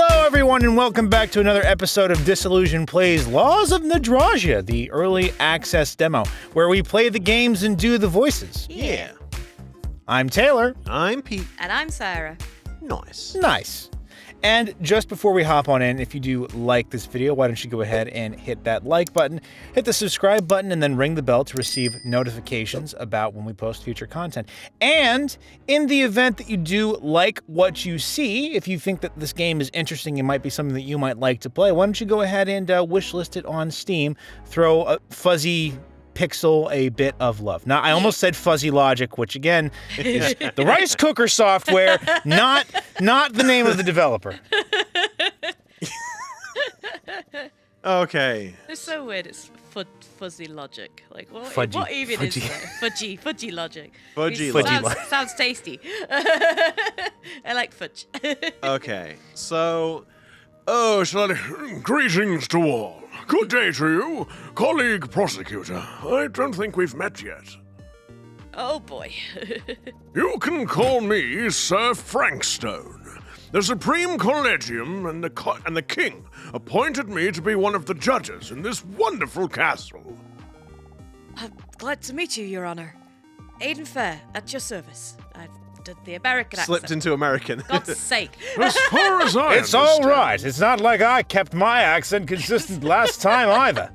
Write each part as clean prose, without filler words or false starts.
Hello, everyone, and welcome back to another episode of Disillusion Plays Laws of Nadragia, the early access demo, where we play the games and do the voices. Yeah. I'm Taylor. I'm Pete. And I'm Sarah. Nice. Nice. And just before we hop on in, if you do like this video, why don't you go ahead and hit that like button, hit the subscribe button, and then ring the bell to receive notifications about when we post future content. And in the event that you do like what you see, if you think that this game is interesting and might be something that you might like to play, why don't you go ahead and wishlist it on Steam, throw a Fuzzy Pixel a bit of love. Now, I almost said Fuzzy Logic, which again is the rice cooker software, not the name of the developer. Okay. It's so weird. It's fuzzy logic. Like what? Fudgy. What even Fudgy. is that? Fudgy logic. Fudgy Sounds, sounds tasty. I like fudge. Okay. So, shall I... Greetings to all. Good day to you, colleague prosecutor. I don't think we've met yet. Oh boy. You can call me Sir Frankstone. The Supreme Collegium and the King appointed me to be one of the judges in this wonderful castle. I'm glad to meet you, Your Honor. Aiden Fair, at your service. I've done the American slipped accent. into American. God's sake. As far as I It's all understand- right. It's not like I kept my accent consistent last time either.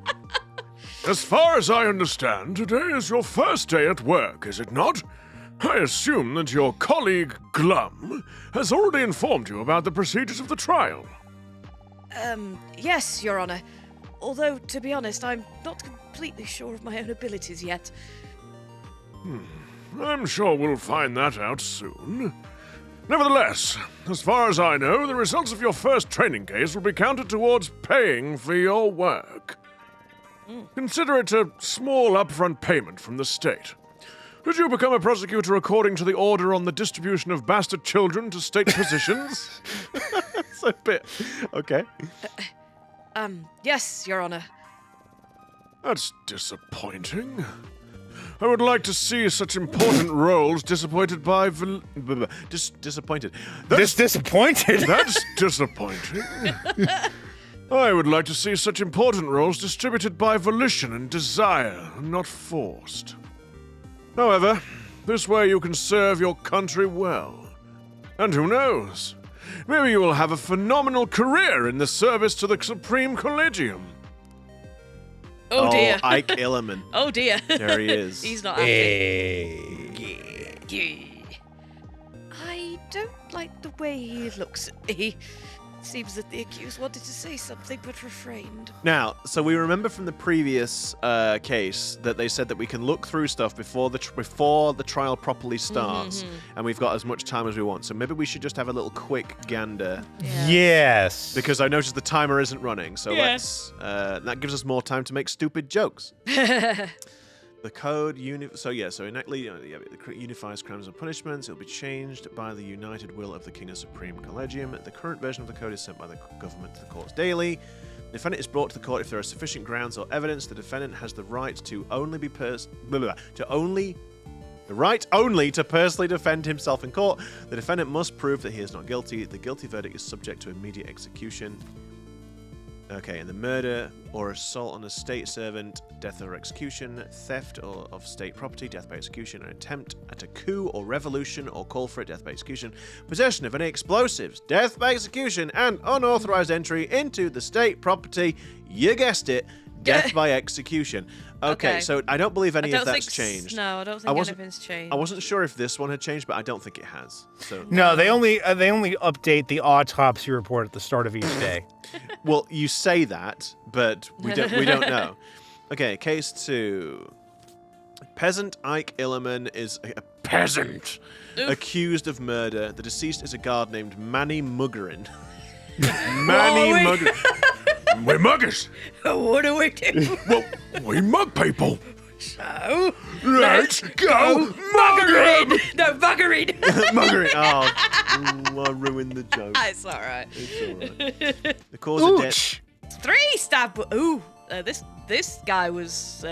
As far as I understand, today is your first day at work, is it not? I assume that your colleague Glum has already informed you about the procedures of the trial. Yes, Your Honor. Although, to be honest, I'm not completely sure of my own abilities yet. I'm sure we'll find that out soon. Nevertheless, as far as I know, the results of your first training case will be counted towards paying for your work. Consider it a small upfront payment from the state. Should you become a prosecutor according to the order on the distribution of bastard children to state positions? That's a bit. Okay. Yes, Your Honor. That's disappointing. I would like to see such important roles disappointed by... Disappointed. Disappointed? That's disappointing. I would like to see such important roles distributed by volition and desire, not forced. However, this way you can serve your country well. And who knows? Maybe you will have a phenomenal career in the service to the Supreme Collegium. Oh dear. Ike Illiman. Oh dear. There he is. He's not happy. Hey. Yeah. I don't like the way he looks at me. Seems that the accused wanted to say something but refrained. Now, so we remember from the previous case that they said that we can look through stuff before the trial properly starts, and we've got as much time as we want. So maybe we should just have a little quick gander, Yeah. Yes. because I noticed the timer isn't running. So Yeah. let's. That gives us more time to make stupid jokes. The code so innately it unifies crimes and punishments. It'll be changed by the united will of the King of Supreme Collegium. The current version of the code is sent by the government to the courts daily. The defendant is brought to the court if there are sufficient grounds or evidence. The defendant has the right to only to personally defend himself in court. The defendant must prove that he is not guilty. The guilty verdict is subject to immediate execution. Okay, and the murder or assault on a state servant, death or execution, theft or of state property, death by execution, an attempt at a coup or revolution or call for it, death by execution, possession of any explosives, death by execution, and unauthorized entry into the state property, you guessed it, death by execution. Okay, so I don't believe any of that's changed. No, I don't think anything's changed. I wasn't sure if this one had changed, but I don't think it has. So No, they only update the autopsy report at the start of each day. Well, you say that, but we don't know. Okay, case 2. Peasant Ike Illiman is a peasant accused of murder. The deceased is a guard named Manny Muggerin. Manny Muggerin. We're muggers. What do we do? Well, we mug people. So, Let's go mugging! no, buggering. Muggerin. Oh, I ruined the joke. It's alright. It's alright. The cause of death. Ooch. 3 stab. Ooh, this guy was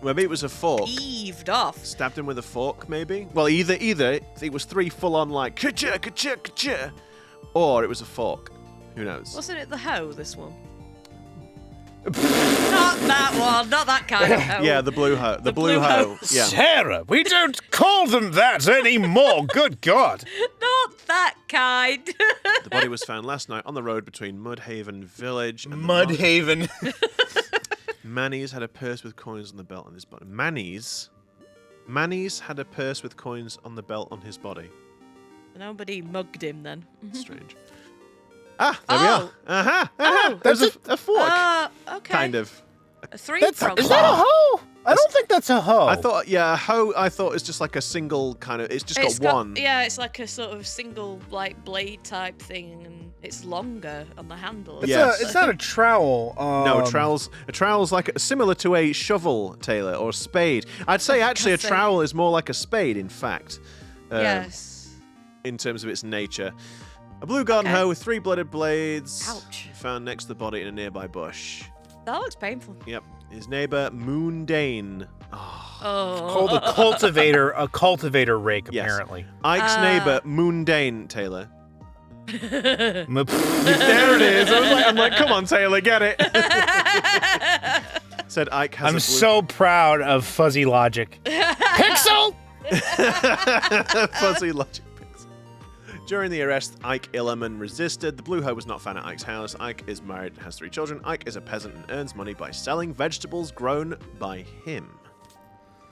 Maybe it was a fork. heaved off. Stabbed him with a fork, maybe? Well, either it was 3 full-on like ka-cha, ka-cha, ka-cha, or it was a fork. Who knows? Wasn't it the hoe, this one? Not that one, not that kind of hoe. Yeah, the blue hoe. The blue hoe. Yeah. Sarah, we don't call them that anymore. Good God. Not that kind. The body was found last night on the road between Mudhaven Village and the Mudhaven. Manny's had a purse with coins on the belt on his body. Manny's had a purse with coins on the belt on his body. Nobody mugged him then. Strange. Ah, there we are. Uh-huh. There's a fork. Okay. Kind of. A three-pronged. Is that a hoe? I don't think that's a hoe. I thought, yeah, a hoe, I thought is just like a single kind of, it's just got one. Yeah, it's like a sort of single, like, blade type thing, and it's longer on the handle. It's not a trowel. No, a trowel's like similar to a shovel, Taylor, or a spade. I'd say actually a trowel is more like a spade, in fact. Yes. In terms of its nature. A blue garden hoe with 3 blooded blades. Ouch. Found next to the body in a nearby bush. That looks painful. Yep. His neighbor, Moondane. Oh. Called a cultivator rake, apparently. Ike's neighbor, Moondane, Taylor. There There it is. I'm like, come on, Taylor, get it. Said Ike has I'm so proud of fuzzy logic. Pixel! fuzzy logic. During the arrest, Ike Illerman resisted. The blue hoe was not found at Ike's house. Ike is married and has 3 children. Ike is a peasant and earns money by selling vegetables grown by him.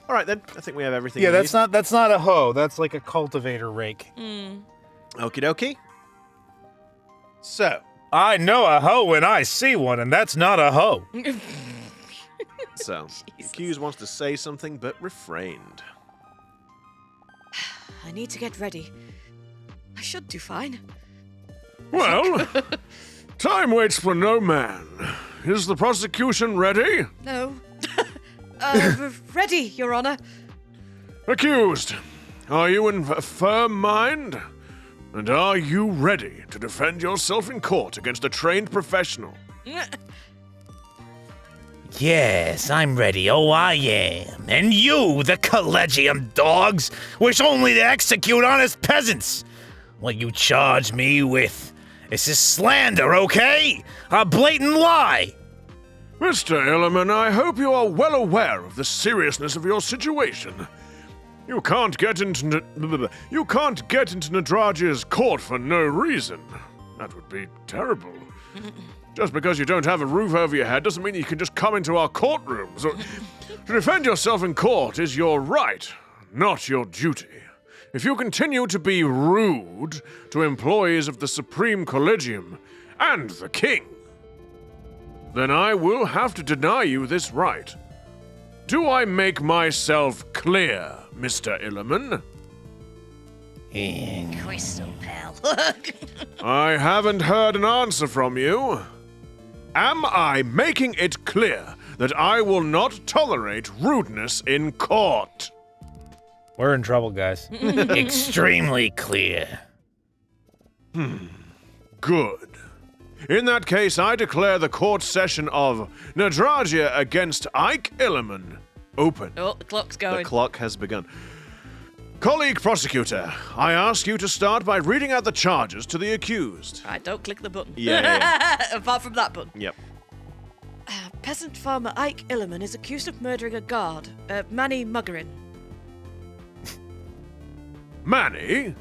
All right, then. I think we have everything. Yeah, we that's not a hoe. That's like a cultivator rake. need. Okie dokie. So, I know a hoe when I see one, and that's not a hoe. the accused wants to say something, but refrained. I need to get ready. I should do fine. Well, time waits for no man. Is the prosecution ready? No. Ready, Your Honor. Accused, are you in a firm mind? And are you ready to defend yourself in court against a trained professional? Yes, I'm ready. Oh, I am. And you, the collegium dogs, wish only to execute honest peasants. What you charge me with. This is slander, okay? A blatant lie. Mr. Illerman, I hope you are well aware of the seriousness of your situation. You can't get into Nadragia's court for no reason. That would be terrible. Just because you don't have a roof over your head doesn't mean you can just come into our courtrooms. To defend yourself in court is your right, not your duty. If you continue to be rude to employees of the Supreme Collegium and the King, then I will have to deny you this right. Do I make myself clear, Mr. Illerman? Crystal pal. I haven't heard an answer from you. Am I making it clear that I will not tolerate rudeness in court? We're in trouble, guys. Extremely clear. Good. In that case, I declare the court session of Nadragia against Ike Illerman open. Oh, the clock's The going. clock has begun. Colleague prosecutor, I ask you to start by reading out the charges to the accused. Right, don't click the button. Yeah. Apart from that button. Yep. Peasant farmer Ike Illerman is accused of murdering a guard, Manny Muggerin. Manny?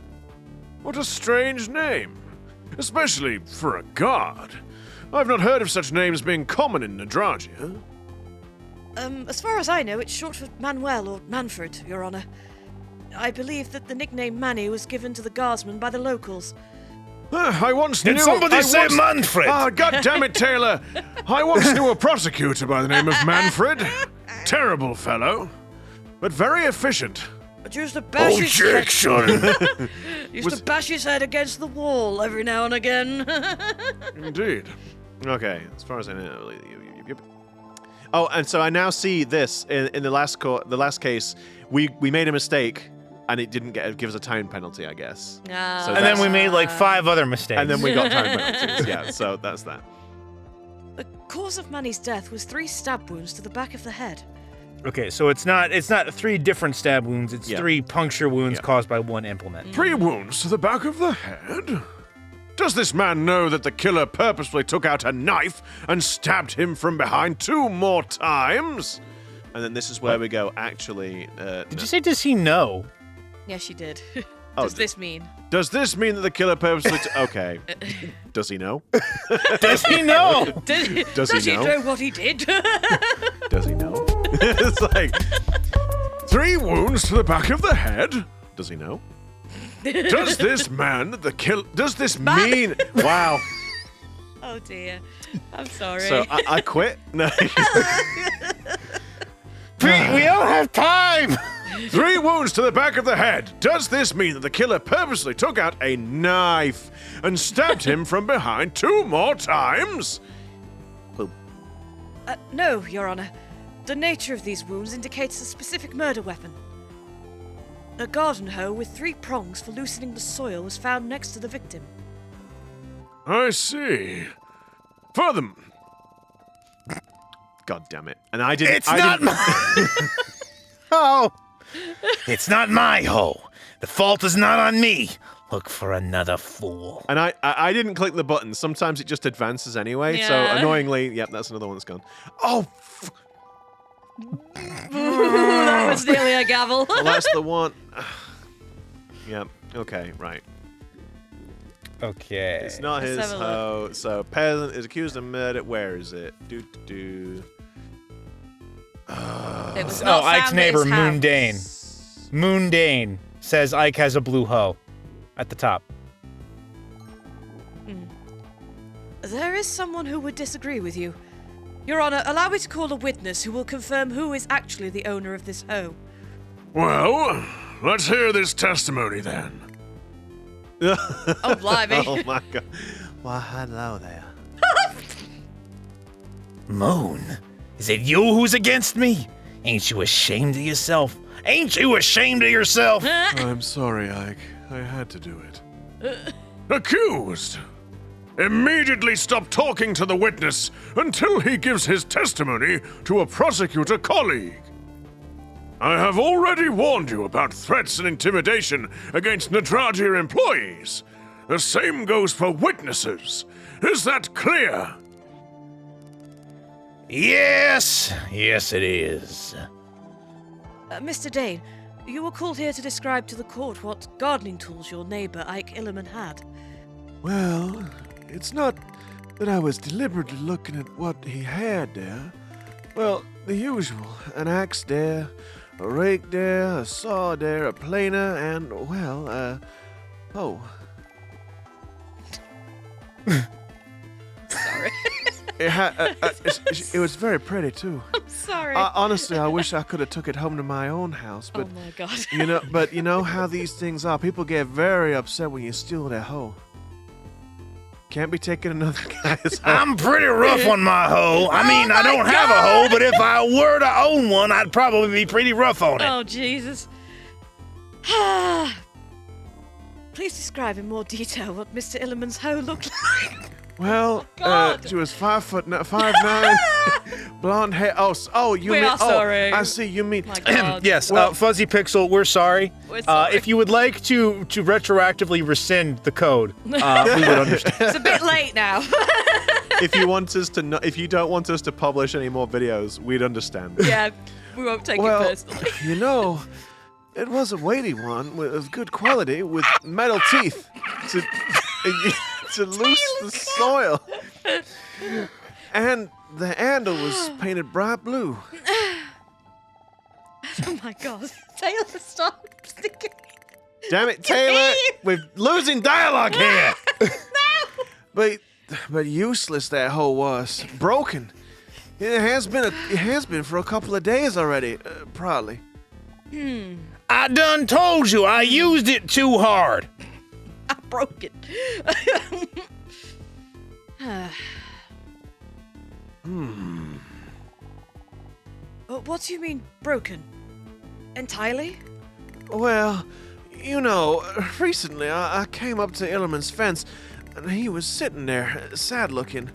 What a strange name. Especially for a guard. I've not heard of such names being common in Nadragia. As far as I know, it's short for Manuel or Manfred, Your Honor. I believe that the nickname Manny was given to the guardsmen by the locals. I once knew... Did somebody say Manfred? Ah, goddammit, Taylor! I once knew a prosecutor by the name of Manfred. Terrible fellow, but very efficient. But used to bash his head. Objection! Used to bash his head against the wall every now and again. Indeed. Okay, as far as I know. Yep. Oh, and so I now see this in the last case. We made a mistake, and it didn't give us a time penalty, I guess. So And then we made like 5 other mistakes. And then we got time penalties. Yeah, so that's that. The cause of Manny's death was 3 stab wounds to the back of the head. Okay, so it's not 3 different stab wounds. It's 3 puncture wounds caused by 1 implement. 3 wounds to the back of the head? Does this man know that the killer purposefully took out a knife and stabbed him from behind 2 more times? And then this is where we go, actually... Did you say, does he know? Yes, you did. Oh, Does this mean? Does this mean that the killer purposely... Okay. Does he know? Does he know? Does he know what he did? Does he know? It's like... 3 wounds to the back of the head? Does he know? Does this man, the kill... Does this Mean... Wow. Oh dear. I'm sorry. So, I quit? No. Pete, we don't have time! 3 wounds to the back of the head. Does this mean that the killer purposely took out a knife and stabbed him from behind 2 more times? No, Your Honor. The nature of these wounds indicates a specific murder weapon. A garden hoe with 3 prongs for loosening the soil was found next to the victim. I see. Furthermore, God damn it. And I didn't... It's not my... Oh. It's not my hoe. The fault is not on me. Look for another fool. And I didn't click the button. Sometimes it just advances anyway. So Yeah. annoyingly, yep, that's another one that's gone. Oh, That was nearly a gavel. well, that's the one. Yep. Okay. Right. Okay. It's not Let's his have a hoe. So peasant is accused of murder. Where is it? Do. It was Oh, not Ike's found at neighbor, his house. Moondane. Moondane says Ike has a blue hoe at the top. There is someone who would disagree with you. Your Honor, allow me to call a witness who will confirm who is actually the owner of this hoe. well, let's hear this testimony then. Oh, blimey. Oh my god. Well, hello there. Moon, is it you who's against me? Ain't you ashamed of yourself? Ain't you ashamed of yourself? I'm sorry, Ike. I had to do it. Accused! Immediately stop talking to the witness until he gives his testimony to a prosecutor colleague. I have already warned you about threats and intimidation against Nadragia employees. The same goes for witnesses. Is that clear? Yes, it is. Mr. Dane, you were called here to describe to the court what gardening tools your neighbor Ike Illiman had. Well, it's not that I was deliberately looking at what he had there. Well, the usual. An axe there, a rake there, a saw there, a planer, and, well, oh. Sorry. It was very pretty, too. I'm sorry. Honestly, I wish I could have took it home to my own house, Oh but, my god. you know how these things are. People get very upset when you steal their hoe. Can't be taking another guy's hoe. I'm pretty rough on my hoe. I mean, I don't have a hoe, but if I were to own one, I'd probably be pretty rough on it. Oh, Jesus. Please describe in more detail what Mr. Illiman's hoe looked like. Well, God. she was 5'9", blonde hair. Oh, you We mean? are sorry. I see. You mean? My god. Yes, Well- Fuzzy Pixel, we're sorry. We're sorry. If you would like to retroactively rescind the code, we would understand. It's a bit late now. If you want us to, if you don't want us to publish any more videos, we'd understand. Yeah, we won't take it Well, personally. you know, it was a weighty one of good quality with metal teeth to loose the soil. And the handle was painted bright blue. Oh my god. Taylor, stop sticking. Damn it, Taylor! We're losing dialogue here. But useless that hoe was. Broken. It has been for a couple of days already, probably. I done told you I used it too hard. I broke it. What do you mean, broken? Entirely? Well, you know, recently I came up to Illiman's fence, and he was sitting there, sad looking.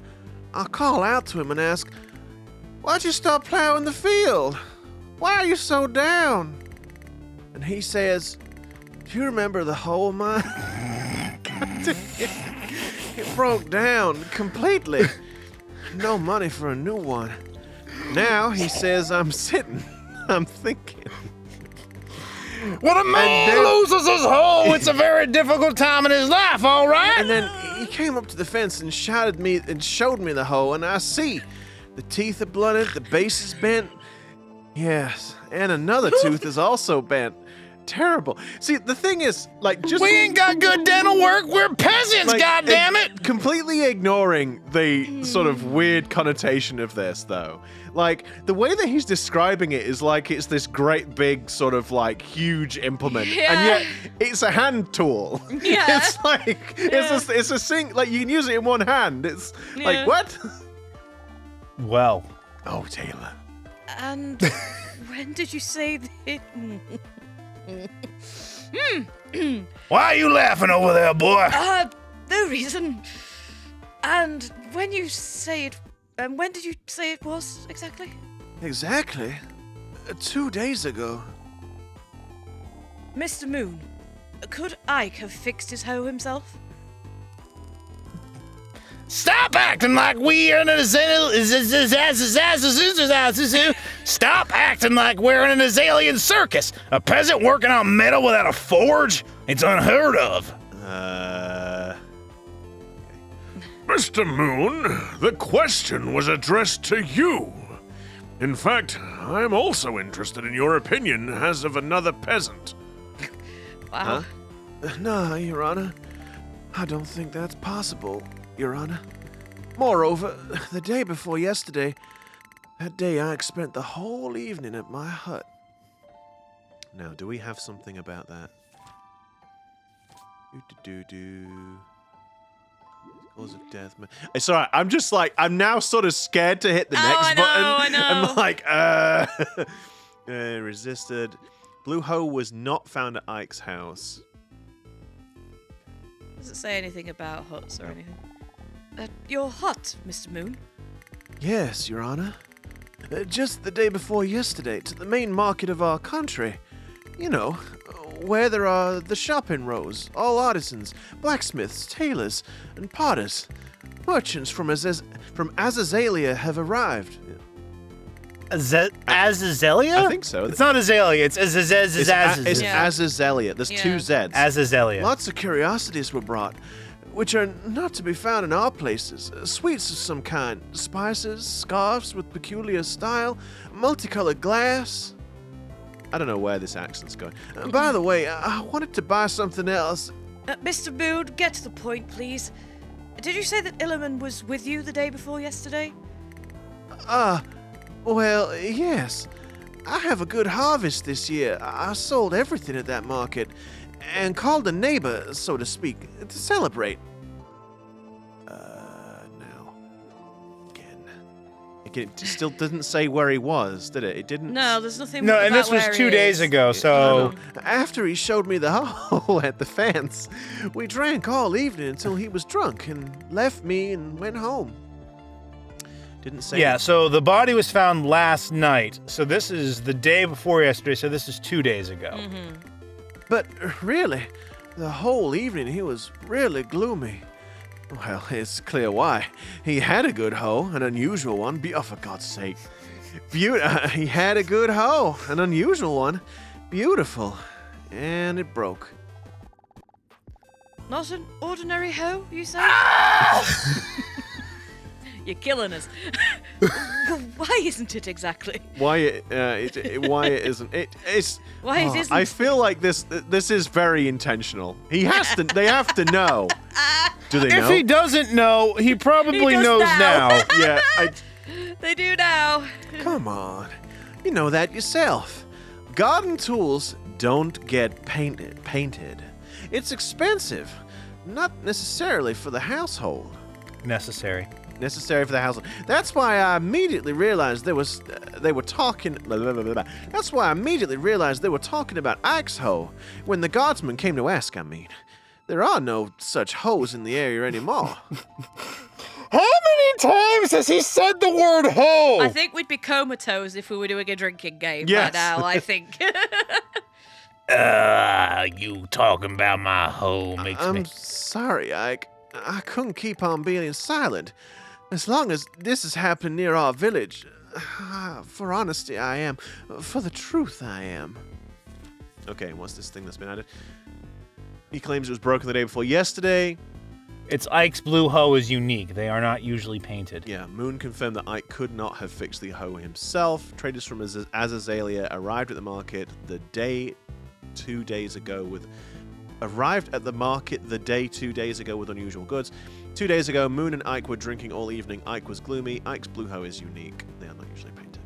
I call out to him and ask, "Why'd you stop plowing the field? Why are you so down?" And he says, "Do you remember the hoe of mine?" It broke down completely. No money for a new one. Now he says I'm sitting. I'm thinking. When a man loses his hoe, it's a very difficult time in his life, all right? And then he came up to the fence and shouted me and showed me the hoe, and I see the teeth are blunted, the base is bent. Yes, and another tooth is also bent. Terrible. See, the thing is, like, just We ain't got good dental work. We're peasants, like, goddammit! completely ignoring the sort of weird connotation of this, though. Like, the way that he's describing it is like it's this great big sort of like huge implement, Yeah. and yet it's a hand tool. Yeah. It's like it's a sink. Like you can use it in one hand. It's Yeah. like what? Well, Oh, Taylor. And when did you say that? why are you laughing over there, boy? No reason. And when you say it, when did you say it was exactly? Exactly. 2 days ago. Mr. Moon, could Ike have fixed his hoe himself? Stop acting like we are in a Stop acting like we're in an Azalean circus. A peasant working on metal without a forge? It's unheard of. Mr. Moon, the question was addressed to you. In fact, I'm also interested in your opinion as of another peasant. Wow. No, Your Honor. I don't think that's possible, Your Honor. Moreover, the day before yesterday, that day Ike spent the whole evening at my hut. Now, do we have something about that? Do. Cause of death. It's alright. I'm just like, I'm now sort of scared to hit the next button. I know. I'm like, resisted. Blue hoe was not found at Ike's house. Does it say anything about huts or anything? Your hut, Mr. Moon. Yes, Your Honor. Just the day before yesterday, to the main market of our country. You know, where there are the shopping rows, all artisans, blacksmiths, tailors, and potters. Merchants from Azazelia have arrived. Azazelia? I think so. It's not Azalea, it's It's Yeah. Azazelia. There's Yeah. 2 Zs. Azazelia. Lots of curiosities were brought, which are not to be found in our places. Sweets of some kind, spices, scarves with peculiar style, multicolored glass. I don't know where this accent's going. By the way, I wanted to buy something else. Mr. Moon, get to the point, please. Did you say that Illiman was with you the day before yesterday? Well, yes. I have a good harvest this year. I sold everything at that market and called a neighbor, so to speak, to celebrate. Now. Again, it still didn't say where he was, did it? It didn't. No, there's nothing. No, and about this was where 2 he days is. ago, so... After he showed me the hole at the fence, we drank all evening until he was drunk and left me and went home. Didn't say. Yeah, so the body was found last night. So this is the day before yesterday, so this is 2 days ago. But really, the whole evening he was really gloomy. Well, it's clear why. He had a good hoe, an unusual one. Oh, for God's sake. He had a good hoe, an unusual one. Beautiful. And it broke. Not an ordinary hoe, you say? You're killing us. Why isn't it exactly? Why it isn't? It's. Why it isn't? I feel like this is very intentional. He has to. They have to know. Do they know? If he doesn't know, he probably He does knows now. now. Yeah. They do now. Come on. You know that yourself. Garden tools don't get painted. It's expensive. Not necessarily for the household. Necessary. Necessary for the household. That's why I immediately realized they were talking. That's why I immediately realized they were talking about Ike's hoe when the guardsman came to ask. I mean, there are no such hoes in the area anymore. How many times has he said the word hoe? I think we'd be comatose if we were doing a drinking game Yes. right now, I think. You talking about my hoe makes I'm me... sorry, Ike. I couldn't keep on being silent. As long as this has happened near our village, for honesty I am. For the truth I am. Okay, what's this thing that's been added? He claims it was broken the day before yesterday. It's Ike's blue hoe is unique. They are not usually painted. Yeah, Moon confirmed that Ike could not have fixed the hoe himself. Traders from Azazelia arrived at the market the day 2 days ago with... Arrived at the market the day 2 days ago with unusual goods. 2 days ago, Moon and Ike were drinking all evening. Ike was gloomy. Ike's blue hoe is unique. They are not usually painted.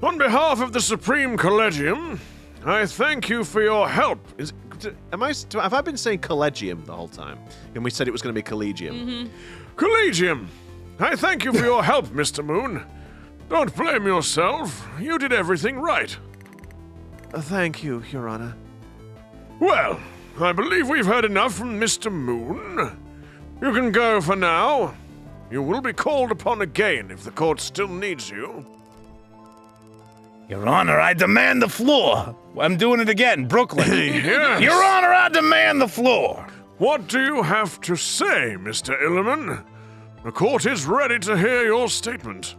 On behalf of the Supreme Collegium, I thank you for your help. Have I been saying collegium the whole time? And we said it was going to be collegium. Collegium, I thank you for your help, Mr. Moon. Don't blame yourself. You did everything right. Thank you, Your Honor. Well, I believe we've heard enough from Mr. Moon. You can go for now. You will be called upon again if the court still needs you. Your Honor, I demand the floor. I'm doing it again, Brooklyn. Yes. Your Honor, I demand the floor. What do you have to say, Mr. Illiman? The court is ready to hear your statement.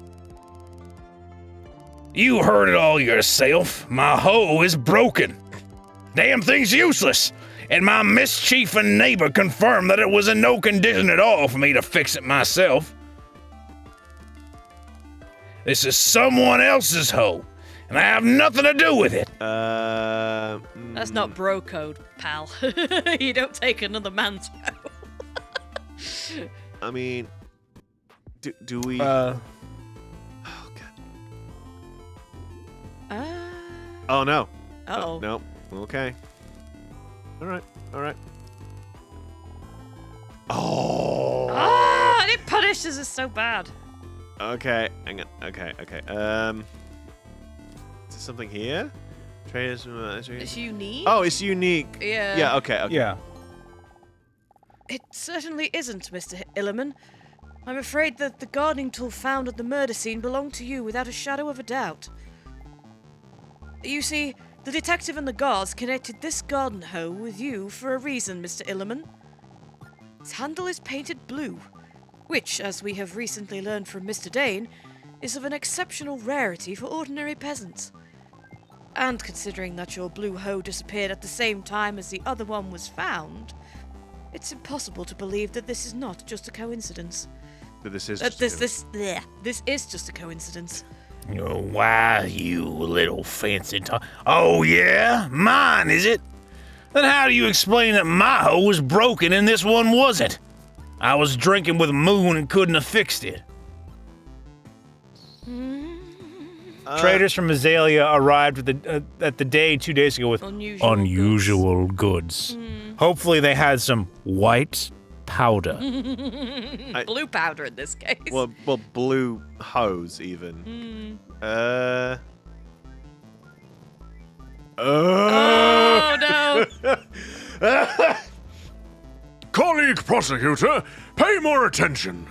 You heard it all yourself. My hoe is broken. Damn thing's useless. And my mischieving neighbor confirmed that it was in no condition at all for me to fix it myself. This is someone else's hoe, and I have nothing to do with it. That's not bro code, pal. You don't take another man's hoe. I mean, do we... Oh, Oh, no. Uh-oh. No. Okay. All right. Oh. Ah, and it punishes us so bad. Okay. Hang on. Okay. Is there something here? Traders. It's unique? Oh, it's unique. Yeah. Yeah. Okay. Yeah. It certainly isn't, Mr. Illiman. I'm afraid that the gardening tool found at the murder scene belonged to you without a shadow of a doubt. You see, the detective and the guards connected this garden hoe with you for a reason, Mr. Illiman. Its handle is painted blue, which, as we have recently learned from Mr. Dane, is of an exceptional rarity for ordinary peasants. And considering that your blue hoe disappeared at the same time as the other one was found, it's impossible to believe that this is not just a coincidence. But this is. This is just a coincidence. Oh, why, you little fancy Oh, yeah? Mine, is it? Then how do you explain that my hoe was broken and this one wasn't? I was drinking with Moon and couldn't have fixed it. Traders from Azalea arrived at the day 2 days ago with unusual goods. Hopefully they had some white powder. Blue powder in this case. Well, blue hose even. Oh no! Colleague prosecutor, pay more attention.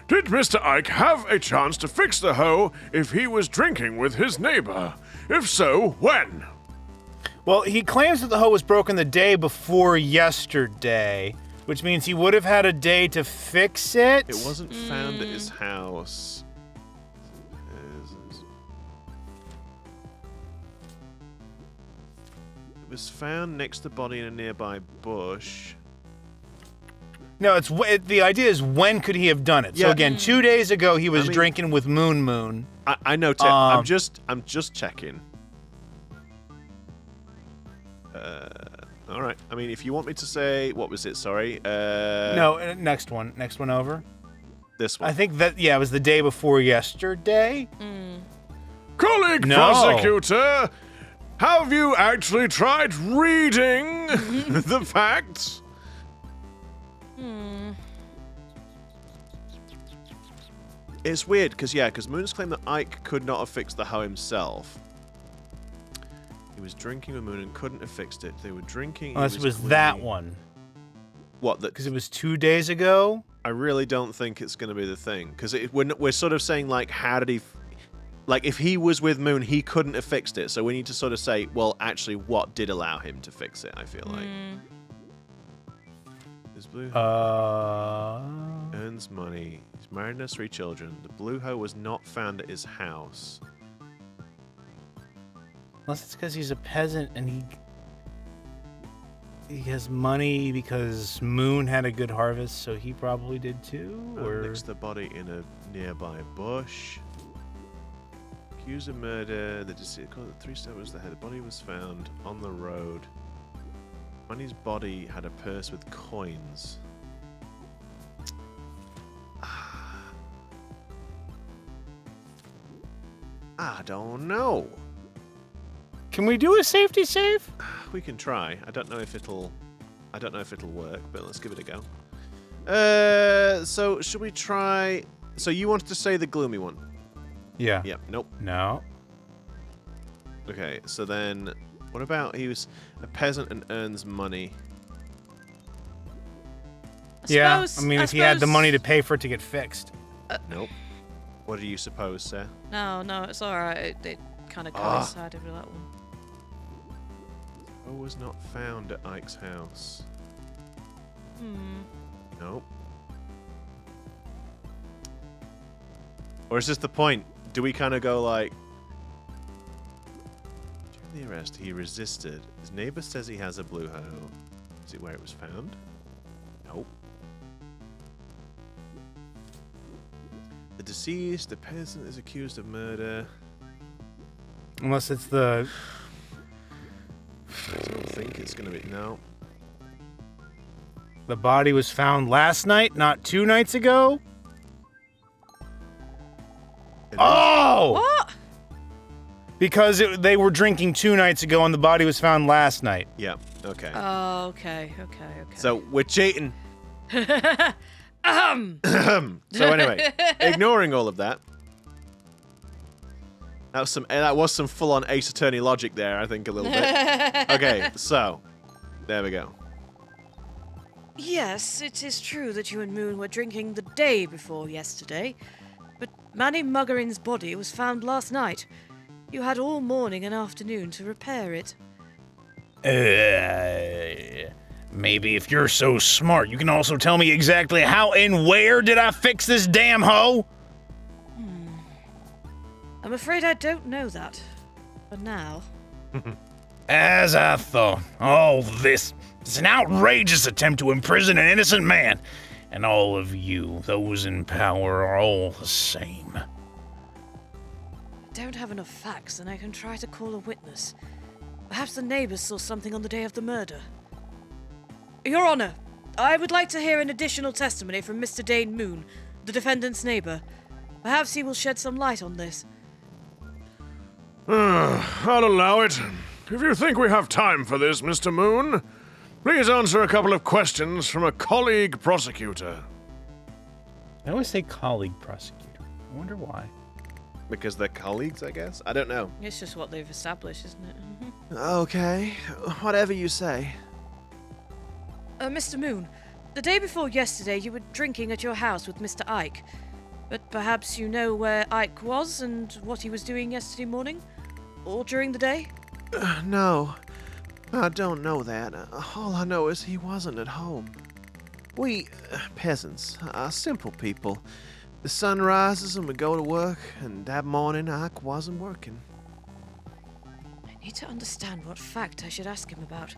Did Mr. Ike have a chance to fix the hoe if he was drinking with his neighbor? If so, when? Well, he claims that the hoe was broken the day before yesterday, which means he would have had a day to fix it. It wasn't found at his house. It was found next to the body in a nearby bush. No, the idea is when could he have done it? So Yeah. again, 2 days ago he was drinking with Moon. I know. I'm just checking. All right. I mean, if you want me to say, what was it? Sorry. No, next one over. This one. I think that it was the day before yesterday. Colleague prosecutor, have you actually tried reading the facts? It's weird because Moon's claimed that Ike could not have fixed the hoe himself. He was drinking with Moon and couldn't have fixed it. They were drinking. Unless it was that one. What? Because it was 2 days ago. I really don't think it's going to be the thing because we're sort of saying like, how did he? Like, if he was with Moon, he couldn't have fixed it. So we need to sort of say, well, actually, what did allow him to fix it, I feel like. Is Blue earns money. He's married and has 3 children. The blue hoe was not found at his house. Unless it's because he's a peasant and he has money because Moon had a good harvest, so he probably did too? Or Licks the body in a nearby bush. Accused of murder. The deceased called it 3 stabbers. The head body was found on the road. Money's body had a purse with coins. I don't know. can we do a safety save? We can try. I don't know if it'll work, but let's give it a go. So should we try? So you wanted to say the gloomy one? Yeah. Yep. Nope. No. Okay. So then, what about he was a peasant and earns money? Yeah. I mean, if he had the money to pay for it to get fixed. Nope. What do you suppose, sir? No, it's alright. It kind of coincided with that one. Oh, was not found at Ike's house. Nope. Or is this the point? Do we kind of go like... During the arrest, he resisted. His neighbor says he has a blue hoe. Is it where it was found? Nope. The deceased, the peasant, is accused of murder. Unless it's the... I don't think it's going to be... No. The body was found last night, not 2 nights ago? Oh! What? Because they were drinking 2 nights ago and the body was found last night. Yeah, okay. Oh, okay. So, we're cheating. So anyway, ignoring all of that. That was some full-on Ace Attorney logic there, I think, a little bit. Okay, so, there we go. Yes, it is true that you and Moon were drinking the day before yesterday, but Manny Muggerin's body was found last night. You had all morning and afternoon to repair it. Maybe if you're so smart, you can also tell me exactly how and where did I fix this damn hoe? I'm afraid I don't know that. For now. As I thought, all this is an outrageous attempt to imprison an innocent man. And all of you, those in power, are all the same. I don't have enough facts, and I can try to call a witness. Perhaps the neighbors saw something on the day of the murder. Your Honor, I would like to hear an additional testimony from Mr. Dane Moon, the defendant's neighbor. Perhaps he will shed some light on this. I'll allow it. If you think we have time for this, Mr. Moon, please answer a couple of questions from a colleague prosecutor. I always say colleague prosecutor. I wonder why. Because they're colleagues, I guess? I don't know. It's just what they've established, isn't it? Okay, whatever you say. Mr. Moon, the day before yesterday you were drinking at your house with Mr. Ike. But perhaps you know where Ike was and what he was doing yesterday morning? Or during the day? No, I don't know that. All I know is he wasn't at home. We, peasants, are simple people. The sun rises and we go to work, and that morning Ike wasn't working. I need to understand what fact I should ask him about.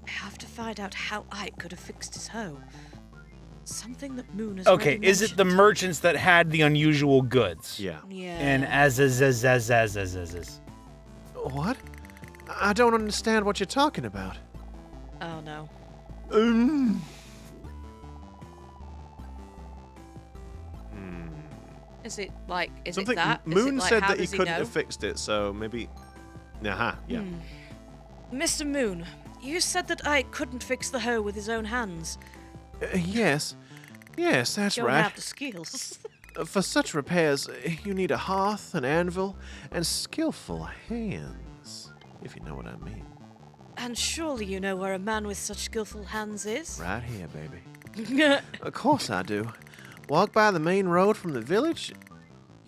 I have to find out how Ike could have fixed his hoe. Something that Moon has Okay, already is it the mentioned. merchants that had the unusual goods? Yeah. Yeah. And as. What? I don't understand what you're talking about. Oh no. Is it like Something it that? Is Moon it like, said how that he does couldn't know? have fixed it, so maybe... Aha, yeah. Mr. Moon, you said that Ike couldn't fix the hoe with his own hands. Yes, that's Don't right. have the skills. For such repairs, you need a hearth, an anvil, and skillful hands, if you know what I mean. And surely you know where a man with such skillful hands is? Right here, baby. Of course I do. Walk by the main road from the village.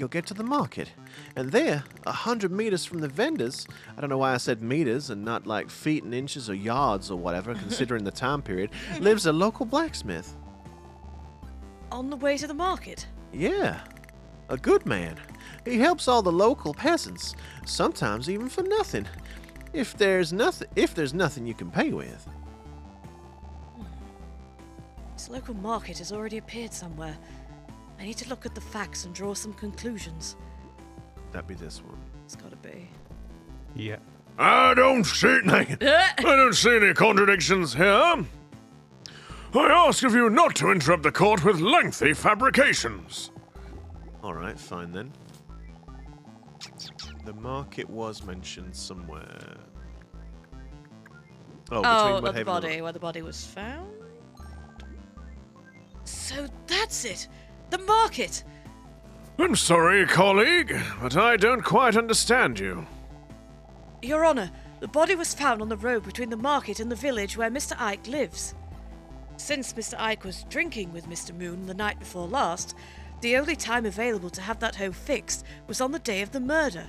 you'll get to the market. And there, 100 meters from the vendors, I don't know why I said meters and not like feet and inches or yards or whatever, considering the time period, lives a local blacksmith. On the way to the market? Yeah, a good man. He helps all the local peasants, sometimes even for nothing. If there's nothing you can pay with. This local market has already appeared somewhere. I need to look at the facts and draw some conclusions. That'd be this one. It's gotta be. Yeah. I don't see any contradictions here. I ask of you not to interrupt the court with lengthy fabrications. All right, fine then. The market was mentioned somewhere. Oh, between at the Woodhaven body, where the body was found? So that's it! The market! I'm sorry, colleague, but I don't quite understand you. Your Honor, the body was found on the road between the market and the village where Mr. Ike lives. Since Mr. Ike was drinking with Mr. Moon the night before last, the only time available to have that hoe fixed was on the day of the murder,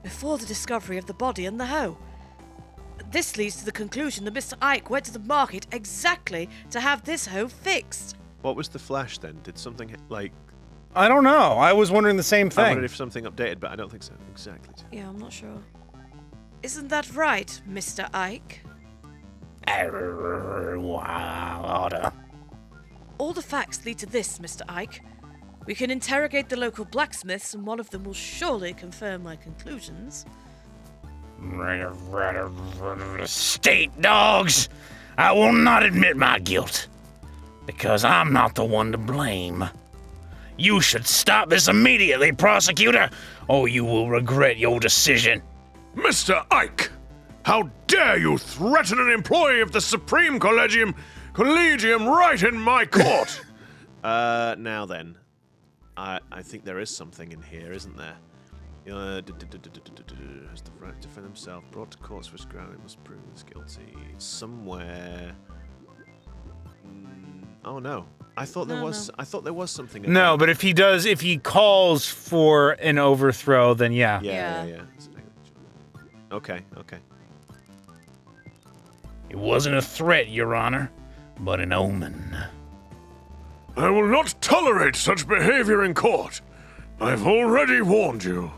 before the discovery of the body and the hoe. This leads to the conclusion that Mr. Ike went to the market exactly to have this hoe fixed. What was the flash then? Did something like... I don't know. I was wondering the same I thing. wondered if something updated, but I don't think so. Exactly. Yeah, I'm not sure. Isn't that right, Mr. Ike? Order. All the facts lead to this, Mr. Ike. We can interrogate the local blacksmiths, and one of them will surely confirm my conclusions. State dogs! I will not admit my guilt, because I'm not the one to blame. You should stop this immediately, prosecutor, or you will regret your decision. Mr. Ike! How dare you threaten an employee of the Supreme Collegium right in my court? Now then. I think there is something in here, isn't there? Has the right to defend himself, brought to court for his ground, he must prove he's guilty. Somewhere... Oh no. I thought there was something in No, there. but if he calls for an overthrow, then yeah. Yeah. Okay. It wasn't a threat, Your Honor, but an omen. I will not tolerate such behavior in court. I've already warned you.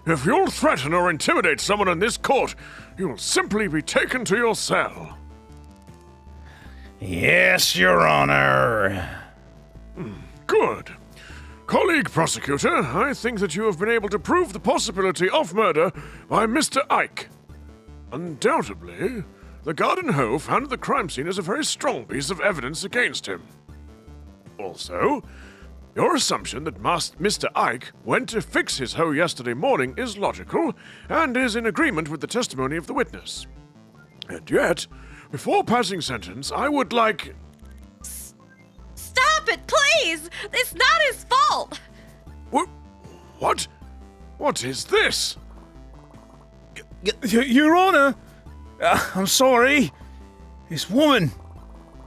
If you'll threaten or intimidate someone in this court, you'll simply be taken to your cell. Yes, Your Honor. Good. Colleague prosecutor, I think that you have been able to prove the possibility of murder by Mr. Ike. Undoubtedly, the garden hoe found at the crime scene is a very strong piece of evidence against him. Also, your assumption that Mr. Ike went to fix his hoe yesterday morning is logical and is in agreement with the testimony of the witness. And yet, before passing sentence, I would like... Stop it, please! It's not his fault! What? What is this? Your Honor, I'm sorry. This woman,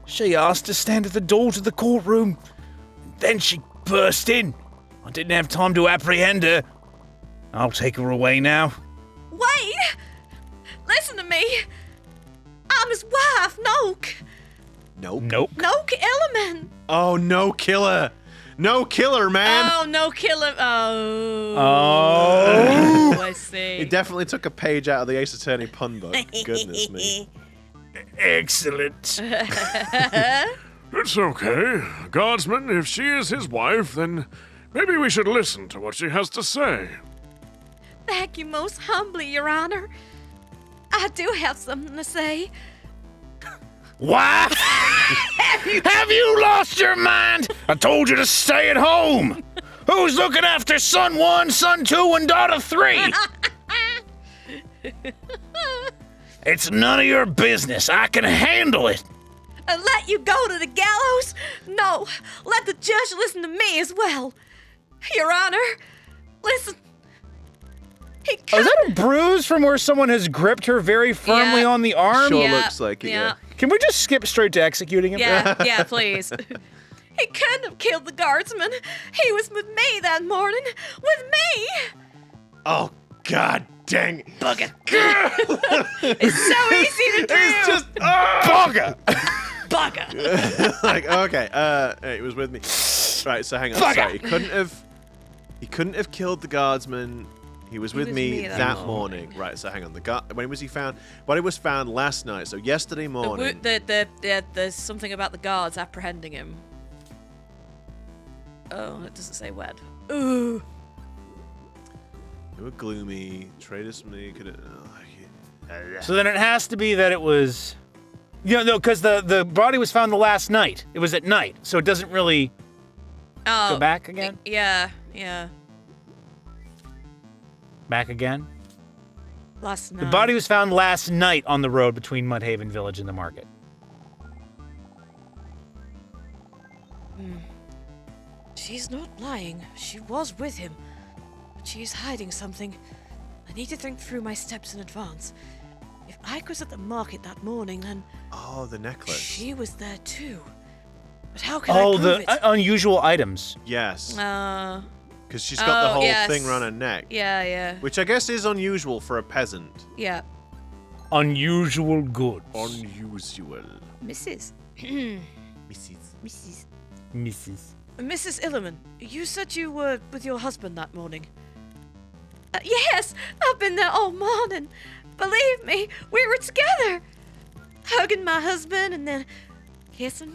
she asked to stand at the door to the courtroom. Then she burst in. I didn't have time to apprehend her. I'll take her away now. Wait! Listen to me! I'm his wife, Noke! Nope. Noke Illiman! Oh, no killer! No killer, man! Oh, no killer. Oh. Oh. I see. He definitely took a page out of the Ace Attorney pun book. Goodness me. Excellent. It's okay. Guardsman, if she is his wife, then maybe we should listen to what she has to say. Thank you most humbly, Your Honor. I do have something to say. What? Have you lost your mind? I told you to stay at home. Who's looking after son 1, son 2, and daughter 3? It's none of your business. I can handle it. And let you go to the gallows? No, let the judge listen to me as well. Your Honor, listen. He Oh, is that a bruise from where someone has gripped her very firmly Yeah. on the arm? Sure Yeah, looks like it, yeah. Can we just skip straight to executing him? Yeah, please. He couldn't have killed the guardsman. He was with me that morning. With me! Oh, god dang. Bugger. It's so easy to do. It's just Bugger! Bugger. like, okay, it was with me. Right, so hang on. Bugger. Sorry, he couldn't have killed the guardsman. He was with me that morning. Right, so hang on. When was he found? Well, he was found last night, so yesterday morning. There's something about the guards apprehending him. Oh, it doesn't say when. Ooh. They were gloomy. Traders from the... So then it has to be that it was... No, because the body was found the last night. It was at night, so it doesn't really go back again? Yeah. Back again? Last night. The body was found last night on the road between Mudhaven Village and the market. She's not lying. She was with him. But she is hiding something. I need to think through my steps in advance. If Ike was at the market that morning, then Oh, the necklace. she was there too. But how can I prove the it? unusual items. Yes, Uh, because she's got the whole yes. thing around her neck. yeah. Which I guess is unusual for a peasant. Yeah. Unusual goods. Unusual. Mrs. Mrs. Mrs. Illiman, you said you were with your husband that morning. Yes, I've been there all morning. Believe me, we were together. Hugging my husband and then kissing.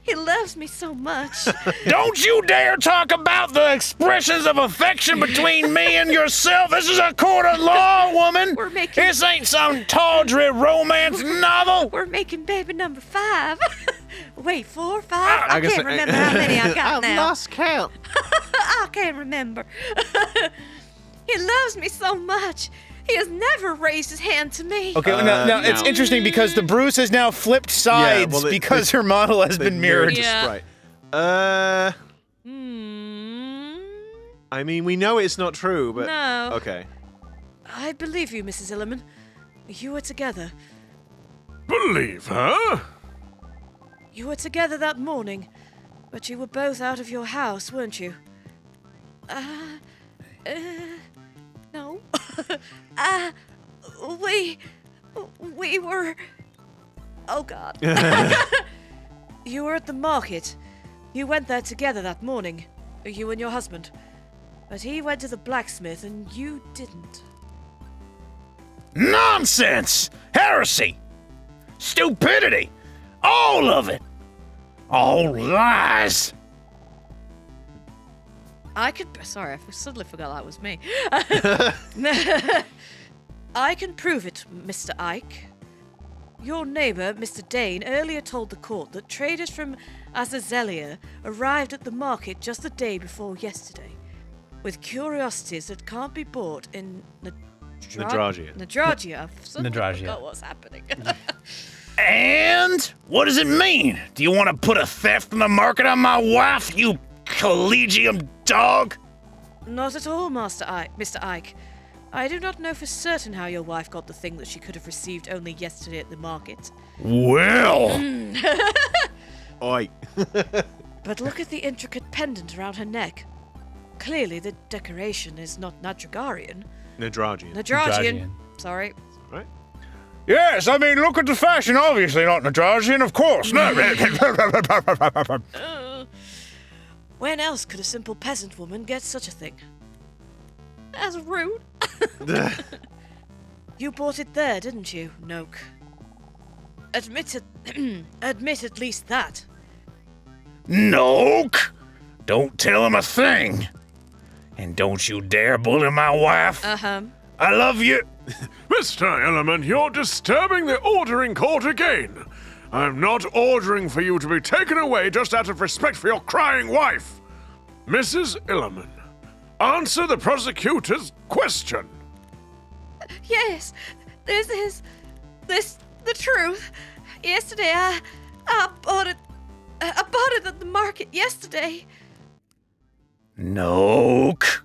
He loves me so much. Don't you dare talk about the expressions of affection between me and yourself. This is a court of law, woman. We're making- This ain't some tawdry romance novel. We're making baby number 5. Wait, 4, 5? I guess can't remember how many I got I've now. lost count. I can't remember. He loves me so much. He has never raised his hand to me. Okay, now it's no. interesting because the Bruce has now flipped sides well, because her model has been mirrored. Yeah. Right. Hmm. I mean, we know it's not true, but No. okay. I believe you, Mrs. Illiman. You were together. Believe her? You were together that morning, but you were both out of your house, weren't you? No. We were... Oh, God. You were at the market. You went there together that morning, you and your husband. But he went to the blacksmith and you didn't. Nonsense! Heresy! Stupidity! All of it! All lies! Sorry, I suddenly forgot that was me. I can prove it, Mr. Ike. Your neighbor, Mr. Dane, earlier told the court that traders from Azazelia arrived at the market just the day before yesterday, with curiosities that can't be bought in Nadragia. Nadragia. I've suddenly Nadragia. forgot what's happening. And what does it mean? Do you want to put a theft in the market on my wife, you collegium dog? Not at all, Mr. Ike. I do not know for certain how your wife got the thing that she could have received only yesterday at the market. Well, Oi. But look at the intricate pendant around her neck. Clearly, the decoration is not Nadragian. Nadragian. Nadragian. Sorry. Right? yes, I mean, look at the fashion. Obviously not Nadragian, of course. No. When else could a simple peasant woman get such a thing? That's rude. You bought it there, didn't you, Noak? Admit at least that. Noke! Don't tell him a thing. And don't you dare bully my wife. Uh-huh. I love you. Mr. Illiman, you're disturbing the order in court again. I'm not ordering for you to be taken away just out of respect for your crying wife. Mrs. Illiman, answer the prosecutor's question. Yes, this is the truth. Yesterday, I bought it. I bought it at the market yesterday. Noke.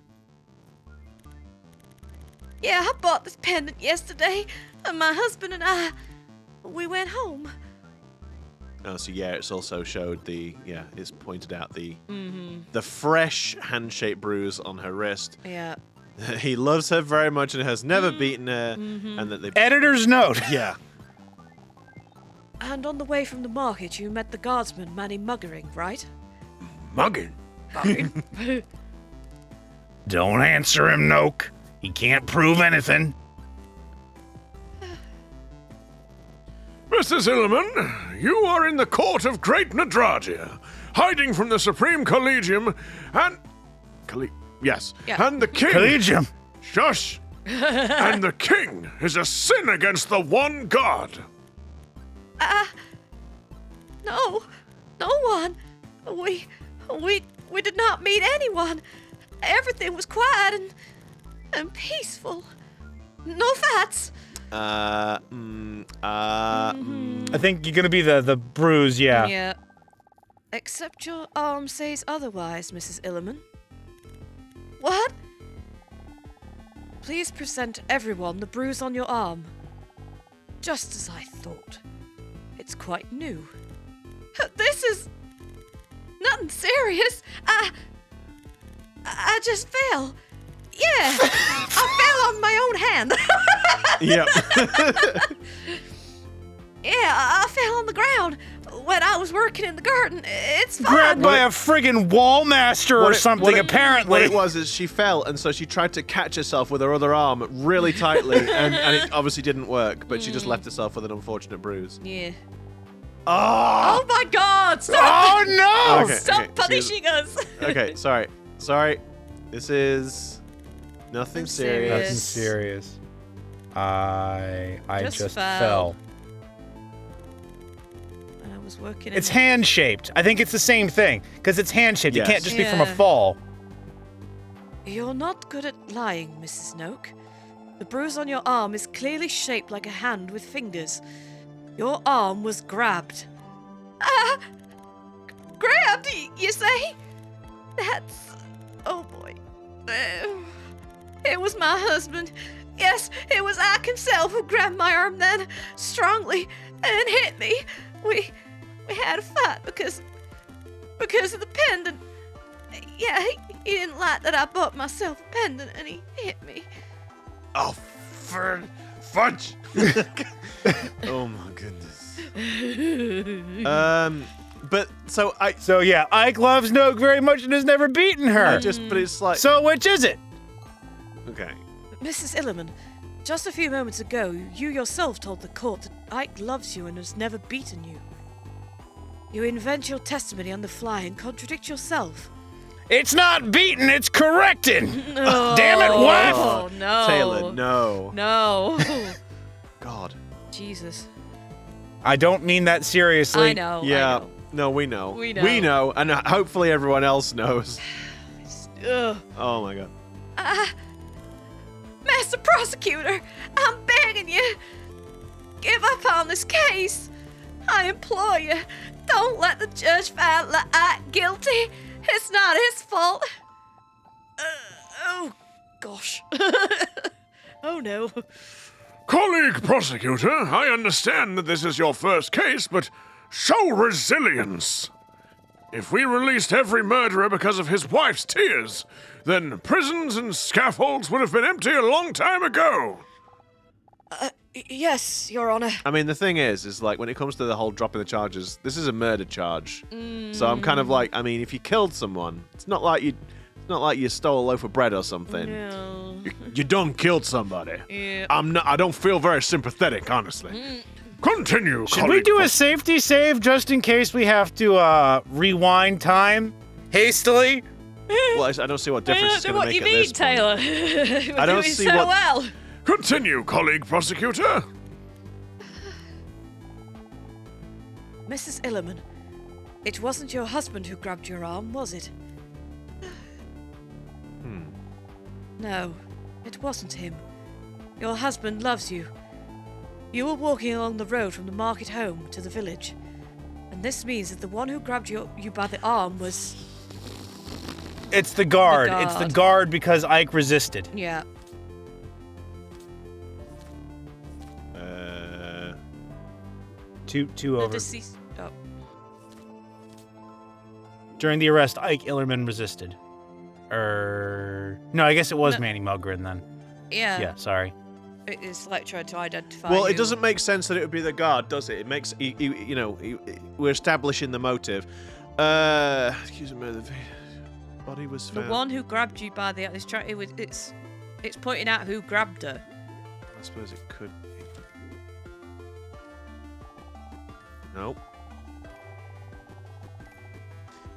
Yeah, I bought this pendant yesterday, and my husband and I, we went home. Oh, so yeah, it's also showed it's pointed out the fresh hand-shaped bruise on her wrist. Yeah. He loves her very much and has never beaten her, and that they. Editor's note. Yeah. And on the way from the market, you met the guardsman Manny Muggering, right? Mugging? Don't answer him, Noak. He can't prove anything. Mrs. Illiman, you are in the court of Great Nadragia, hiding from the Supreme Collegium and... Yes. Yeah. And the king... Collegium. Shush! And the king is a sin against the one God. No, no one. We did not meet anyone. Everything was quiet and peaceful. No fights. I think you're gonna be the bruise, yeah. Yeah. Except your arm says otherwise, Mrs. Illiman. What? Please present everyone the bruise on your arm. Just as I thought. It's quite new. This is nothing serious. I just fell. Yeah, I fell on my own hand. Yep. Yeah, I fell on the ground when I was working in the garden. It's fine. Grabbed by a friggin' wall master or something, apparently. What it was is she fell, and so she tried to catch herself with her other arm really tightly, and it obviously didn't work, but she just left herself with an unfortunate bruise. Yeah. Oh my God! Stop! Oh no! Okay, Stop okay, punishing us. Okay, sorry. This is nothing serious. Nothing serious. I just fell. fell. When I was working It's in... hand-shaped. I think it's the same thing, because it's hand-shaped. Yes. It can't just be from a Yeah. fall. You're not good at lying, Mrs. Noak. The bruise on your arm is clearly shaped like a hand with fingers. Your arm was grabbed. Grabbed, you say? That's... Oh boy. It was my husband. Yes, it was Ike himself who grabbed my arm then, strongly, and hit me. We had a fight because of the pendant. Yeah, he didn't like that I bought myself a pendant, and he hit me. Oh, fudge! Oh my goodness. But So yeah, Ike loves Noak very much and has never beaten her. but it's like, So which is it? okay. Mrs. Illiman, just a few moments ago, you yourself told the court that Ike loves you and has never beaten you. You invent your testimony on the fly and contradict yourself. It's not beaten, it's corrected. Damn it, wife! Oh, no. Taylor, no. No. God. Jesus. I don't mean that seriously. I know. Yeah. I know. No, we know. We know. We know, and hopefully everyone else knows. Ugh. Oh my God. Master Prosecutor, I'm begging you. Give up on this case. I implore you. Don't let the judge find Ike guilty. It's not his fault. Oh, gosh. Oh, no. Colleague prosecutor, I understand that this is your first case, but show resilience. If we released every murderer because of his wife's tears, then prisons and scaffolds would have been empty a long time ago. Yes, Your Honor. I mean, the thing is like when it comes to the whole dropping the charges, this is a murder charge. So I'm kind of like, I mean, if you killed someone, it's not like you stole a loaf of bread or something. No. You done killed somebody. Yeah. I don't feel very sympathetic, honestly. Continue, Should we do a safety save just in case we have to rewind time hastily? Well, I don't see what difference it's I going don't to know make what at you this mean, point. Taylor. We're I don't doing see so what- well. Continue, colleague prosecutor. Mrs. Illiman, it wasn't your husband who grabbed your arm, was it? No, it wasn't him. Your husband loves you. You were walking along the road from the market home to the village. And this means that the one who grabbed you by the arm was... It's the guard. The It's the guard. guard because Ike resisted. Yeah. Two The over. deceased... Oh. During the arrest, Ike Illerman resisted. No, I guess it was Manny Mulgren then. Yeah. Yeah, sorry. It is like trying to identify. Well, it who- doesn't make sense that it would be the guard, does it? It makes we're establishing the motive. Excuse me, the body was The found. one who grabbed you by the. It's pointing out who grabbed her. I suppose it could be. Nope.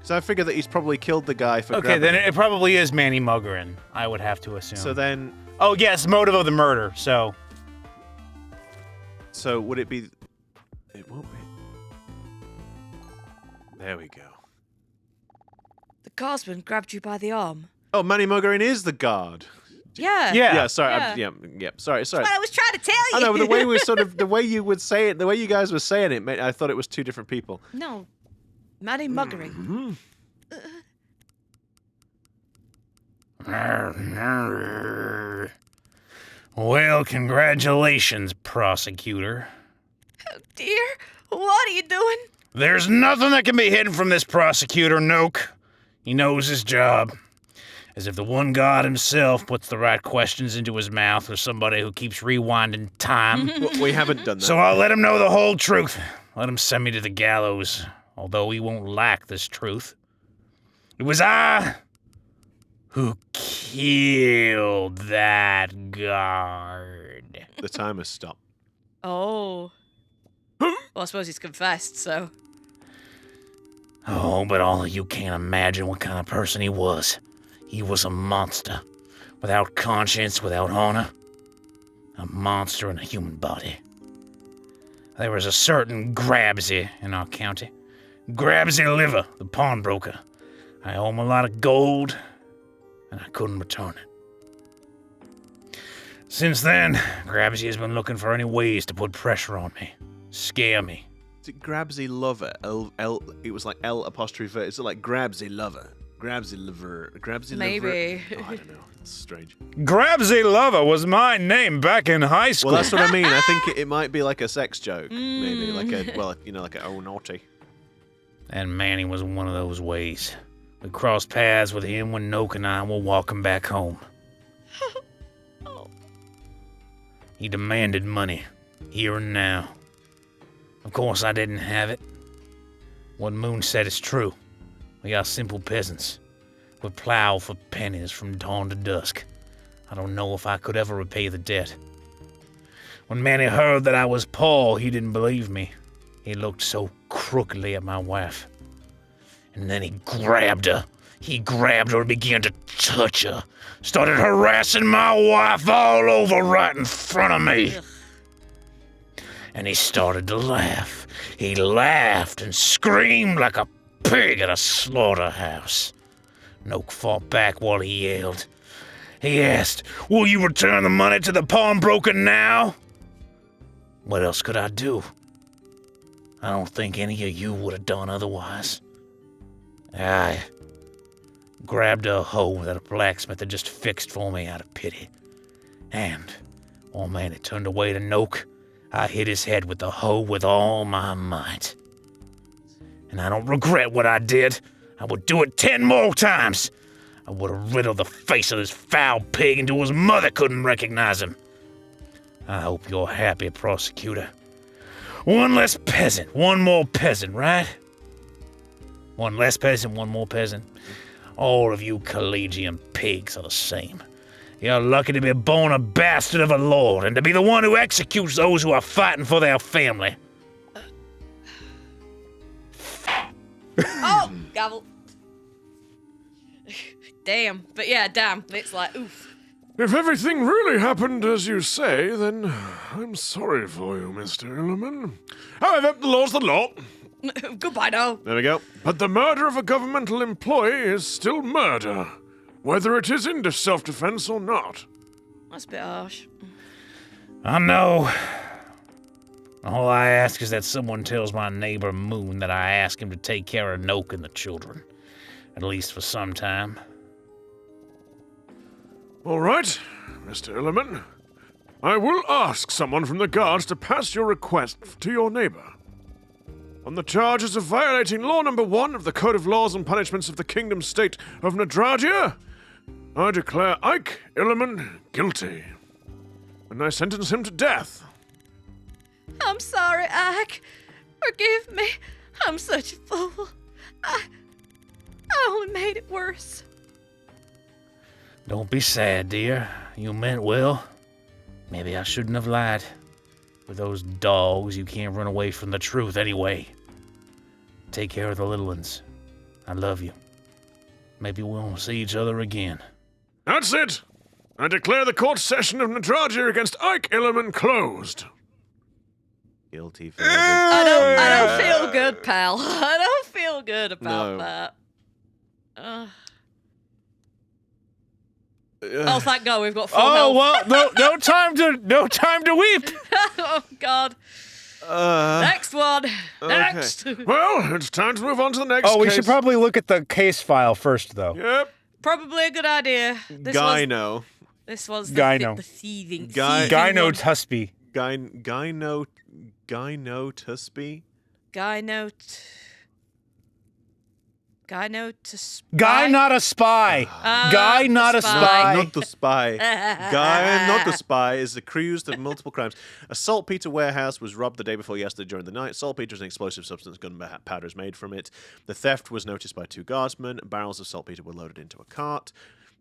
So I figure that he's probably killed the guy for. Okay, then it probably is Manny Mulgren, I would have to assume. So then. Oh, yes, motive of the murder, so. So would it be? It won't be. There we go. The guardsman grabbed you by the arm. Oh, Manny Mulgren is the guard. Yeah. Yeah. Sorry. Yeah. Sorry. What I was trying to tell you. I know, but the way we the way you would say it, the way you guys were saying it, I thought it was two different people. No. Manny Muggering. Mm-hmm. Well, congratulations, prosecutor. Oh, dear. What are you doing? There's nothing that can be hidden from this prosecutor, Noak. He knows his job. As if the one God himself puts the right questions into his mouth or somebody who keeps rewinding time. We haven't done that. So I'll let him know the whole truth. Let him send me to the gallows, although he won't like this truth. It was I who killed that guard. The timer stopped. Oh. Well, I suppose he's confessed, so. Oh, but all of you can't imagine what kind of person he was. He was a monster. Without conscience, without honor. A monster in a human body. There was a certain Grabsy in our county. Grabsy Liver, the pawnbroker. I owe him a lot of gold, and I couldn't return it. Since then, Grabsy has been looking for any ways to put pressure on me. Scare me. Is it Grabsy Lover? It was like L apostrophe V. Is it like Grabsy Lover? Grabsy Liver. Grabsy Maybe. Liver. Oh, I don't know. It's strange. Grabsy Lover was my name back in high school. Well, that's what I mean. I think it might be like a sex joke. Maybe like like a oh naughty. And Manny was one of those ways. We crossed paths with him when Noak and I were walking back home. He demanded money, here and now. Of course, I didn't have it. What Moon said is true. We are simple peasants. We plow for pennies from dawn to dusk. I don't know if I could ever repay the debt. When Manny heard that I was poor, he didn't believe me. He looked so crookedly at my wife. And then he grabbed her. He grabbed her and began to touch her. Started harassing my wife all over right in front of me. And he started to laugh. He laughed and screamed like a pig at a slaughterhouse. Noak fought back while he yelled. He asked, "Will you return the money to the pawnbroker now?" What else could I do? I don't think any of you would have done otherwise. I grabbed a hoe that a blacksmith had just fixed for me out of pity. And, while Manny turned away to Noak, I hit his head with the hoe with all my might. And I don't regret what I did. I would do it 10 more times. I would have riddled the face of this foul pig until his mother couldn't recognize him. I hope you're happy, prosecutor. One less peasant, one more peasant, right? One less peasant, one more peasant. All of you collegian pigs are the same. You're lucky to be born a bastard of a lord and to be the one who executes those who are fighting for their family. Oh, gavel. Damn. But yeah, damn. It's like, oof. If everything really happened as you say, then I'm sorry for you, Mr. Illerman. However, the law's the law. Goodbye now. There we go. But the murder of a governmental employee is still murder, whether it is in self-defense or not. That's a bit harsh. I know. All I ask is that someone tells my neighbor Moon that I ask him to take care of Noak and the children. At least for some time. All right, Mr. Illerman. I will ask someone from the guards to pass your request to your neighbor. on the charges of violating Law Number 1 of the Code of Laws and Punishments of the Kingdom State of Nadragia, I declare Ike Illiman guilty, and I sentence him to death. I'm sorry, Ike. Forgive me. I'm such a fool. I only made it worse. Don't be sad, dear. You meant well. Maybe I shouldn't have lied. With those dogs, you can't run away from the truth anyway. Take care of the little ones. I love you. Maybe we won't see each other again. That's it! I declare the court session of Nadragia against Ike Illiman closed. Guilty verdict. I don't feel good, pal. I don't feel good about No. that. Oh, thank God, we've got full health. well, no time to weep. Oh, God. Next one. Next. Well, it's time to move on to the next Oh, we case. should probably look at the case file first, though. Yep. Probably a good idea. Gyno. This was Gyno. the thieving. Guy- thieving Gyno one. Tuspy. Gyno Tuspy? Guy, not a spy. Guy, not a spy. Not the spy. Guy, not the spy, is accused of multiple crimes. A saltpeter warehouse was robbed the day before yesterday during the night. Saltpeter is an explosive substance. Gunpowder is made from it. The theft was noticed by 2 guardsmen. Barrels of saltpeter were loaded into a cart.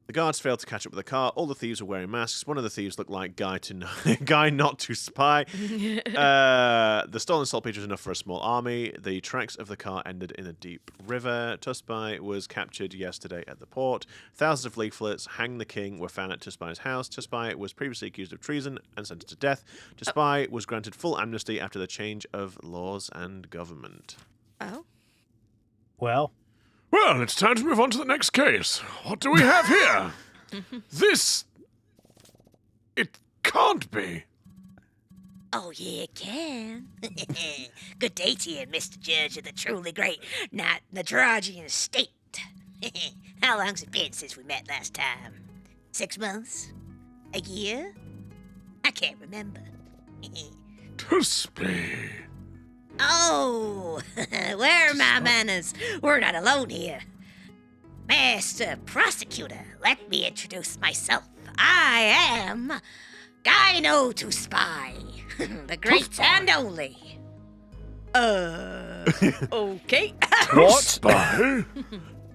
The guards failed to catch up with the car. All the thieves were wearing masks. One of the thieves looked like Guy not to spy. The stolen saltpeter is enough for a small army. The tracks of the car ended in a deep river. Tusby was captured yesterday at the port. Thousands of leaflets, "Hang the King," were found at Tusby's house. Tusby was previously accused of treason and sentenced to death. Tusby was granted full amnesty after the change of laws and government. Oh. Well, Well, it's time to move on to the next case. What do we have here? This... It can't be. Oh, yeah, it can. Good day to you, Mr. Judge of the truly great Nadragian state. How long's it been since we met last time? 6 months? A year? I can't remember. Tusby. Oh, where are my manners? We're not alone here. Master Prosecutor, let me introduce myself. I am Gyno to Spy, the great and only. Okay. what? Spy?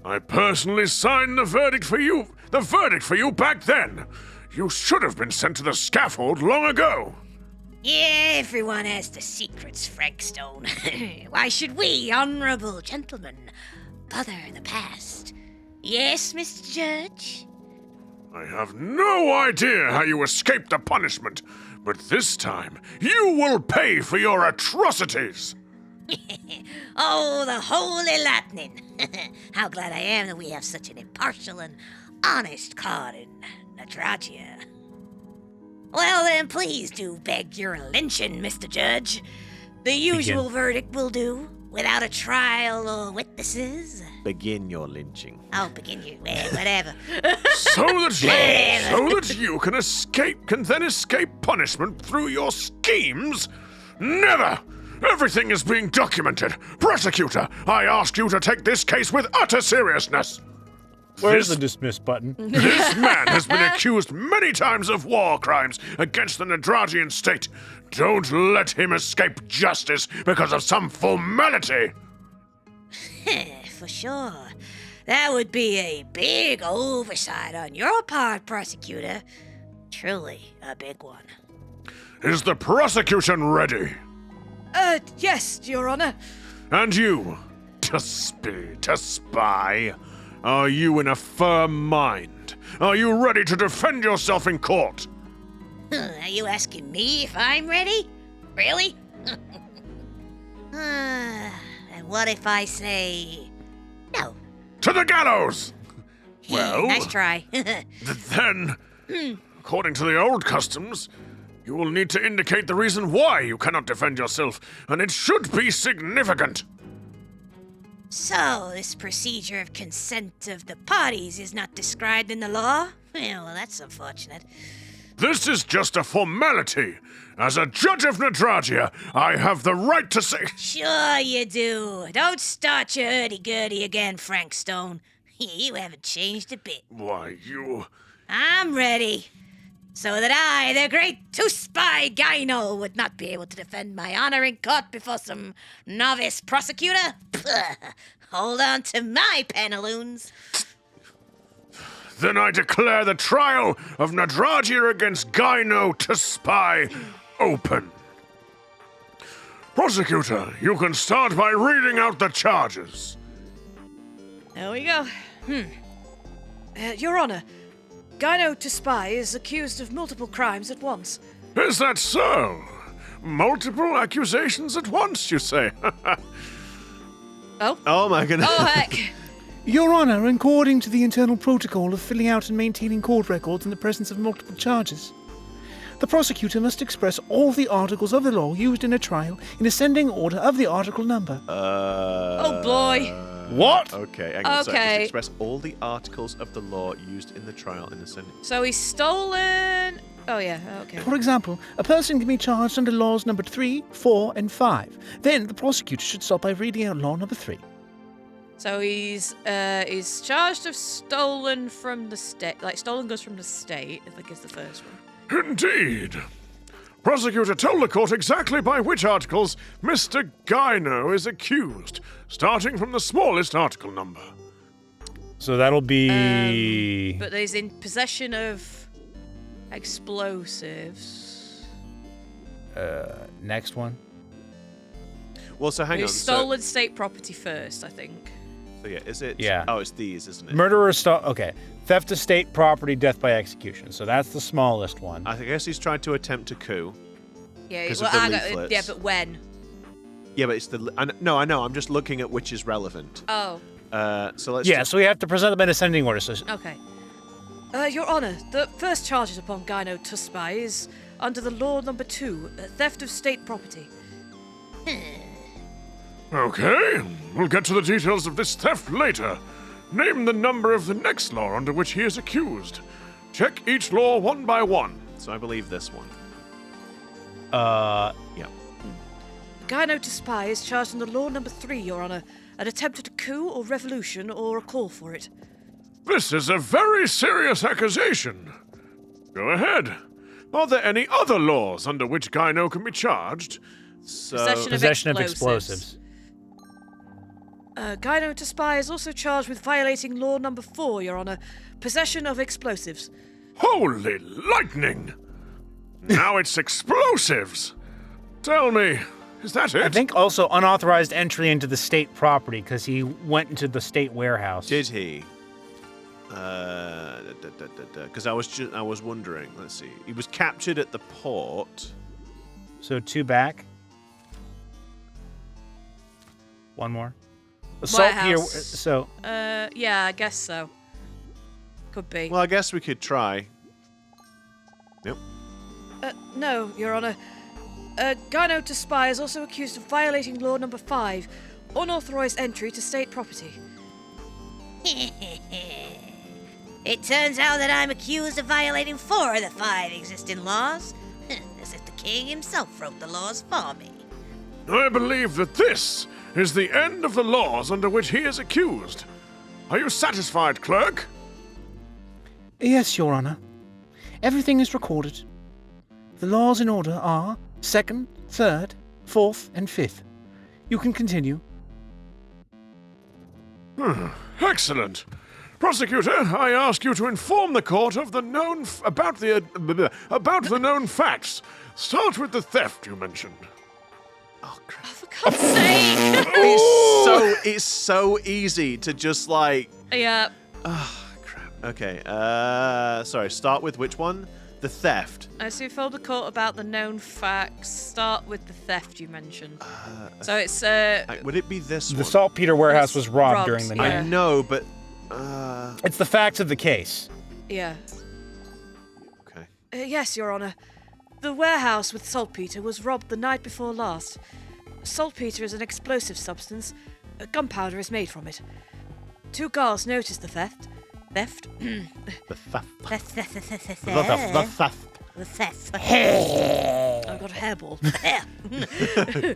I personally signed the verdict for you. The verdict for you back then. You should have been sent to the scaffold long ago. Yeah, everyone has the secrets, Frankstone. Why should we, honorable gentlemen, bother the past? Yes, Mr. Judge? I have no idea how you escaped the punishment, but this time you will pay for your atrocities. Oh, the holy lightning. How glad I am that we have such an impartial and honest court in Nadragia. Well then, please do beg your lynching, Mr. Judge. The usual verdict will do, without a trial or witnesses. Begin your lynching. I'll begin you, whatever. So that you can then escape punishment through your schemes? Never! Everything is being documented. Prosecutor, I ask you to take this case with utter seriousness. Where's the dismiss button? This man has been accused many times of war crimes against the Nadragian state. Don't let him escape justice because of some formality. For sure. That would be a big oversight on your part, Prosecutor. Truly a big one. Is the prosecution ready? Yes, Your Honor. And you, to spy, are you in a firm mind? Are you ready to defend yourself in court? Are you asking me if I'm ready? Really? And what if I say no? To the gallows! Well, Nice try. Then, according to the old customs, you will need to indicate the reason why you cannot defend yourself, and it should be significant. So, this procedure of consent of the parties is not described in the law? Well, that's unfortunate. This is just a formality. As a judge of Nadragia, I have the right to say... Sure you do. Don't start your hurdy-gurdy again, Frank Stone. You haven't changed a bit. Why, you... I'm ready. So that I, the great two-spy Gyno, would not be able to defend my honor in court before some novice prosecutor? Puh. Hold on to my pantaloons. Then I declare the trial of Nadragia against Gyno to spy open. Prosecutor, you can start by reading out the charges. There we go. Your Honor, Gyno to Spy is accused of multiple crimes at once. Is that so? Multiple accusations at once, you say? Oh my goodness. Oh, heck. Your Honor, according to the internal protocol of filling out and maintaining court records in the presence of multiple charges, the prosecutor must express all the articles of the law used in a trial in ascending order of the article number. Oh, boy. What? Okay, hang on. So Okay. just express all the articles of the law used in the trial in ascending. So he's stolen... Oh, yeah, okay. For example, a person can be charged under laws numbered 3, 4, and 5. Then the prosecutor should start by reading out law number 3. So he's charged of stolen from the state, like stolen goods from the state, I think is the first one. Indeed. Prosecutor, tell the court exactly by which articles Mr. Gyno is accused, starting from the smallest article number. So that'll be... But he's in possession of explosives. next one. Well, so hang on. He's stolen state property first, I think. So yeah, is it? Yeah. Oh, it's these, isn't it? Murderer okay. Theft of state property, death by execution. So that's the smallest one. I guess he's trying to attempt a coup. Yeah, 'Cause well, of the I got, leaflets. yeah, but when? Yeah, but it's the. No, I know. I'm just looking at which is relevant. Oh, So let's. Yeah, so we have to present them in ascending order. So okay. Your Honor, the first charges upon Gyno to Spy is under the law number 2, theft of state property. Okay, we'll get to the details of this theft later. Name the number of the next law under which he is accused. Check each law one by one. So I believe this one. Uh, Yeah. Gyno to Spy is charged under law number 3, Your Honor, an attempted coup or revolution or a call for it. This is a very serious accusation. Go ahead. Are there any other laws under which Gyno can be charged? So possession of explosives. Gyno to Spy is also charged with violating law number 4, Your Honor, possession of explosives. Holy lightning! Now it's explosives. Tell me, is that it? I think also unauthorized entry into the state property because he went into the state warehouse. did he? Because I was wondering. Let's see. He was captured at the port. So 2 back. 1 more. Assault here. Warehouse. So Yeah, I guess so. Could be. Well, I guess we could try. Yep. No, Your Honor. Gyno to Spy is also accused of violating law number 5, unauthorized entry to state property. It turns out that I'm accused of violating 4 of the 5 existing laws. As if the king himself wrote the laws for me. I believe that this is the end of the laws under which he is accused. Are you satisfied, clerk? yes, Your Honor. Everything is recorded. The laws in order are 2nd, 3rd, 4th, and 5th. You can continue. Excellent. Prosecutor, I ask you to inform the court of the known about the known facts. Start with the theft you mentioned. Oh crap! For God's sake! It's so easy to just like. Yeah. Oh crap. Okay. Sorry. Start with which one? The theft. As you told the court about the known facts, start with the theft you mentioned. So it's Would it be this The one? saltpeter warehouse was robbed robbed, during the yeah. night. I know, but. It's the facts of the case. yeah. Okay. Yes, Your Honor. The warehouse with saltpeter was robbed the night before last. Saltpeter is an explosive substance. Gunpowder is made from it. 2 guards noticed the theft. The theft. Theft. The theft. The theft. I've got a hairball.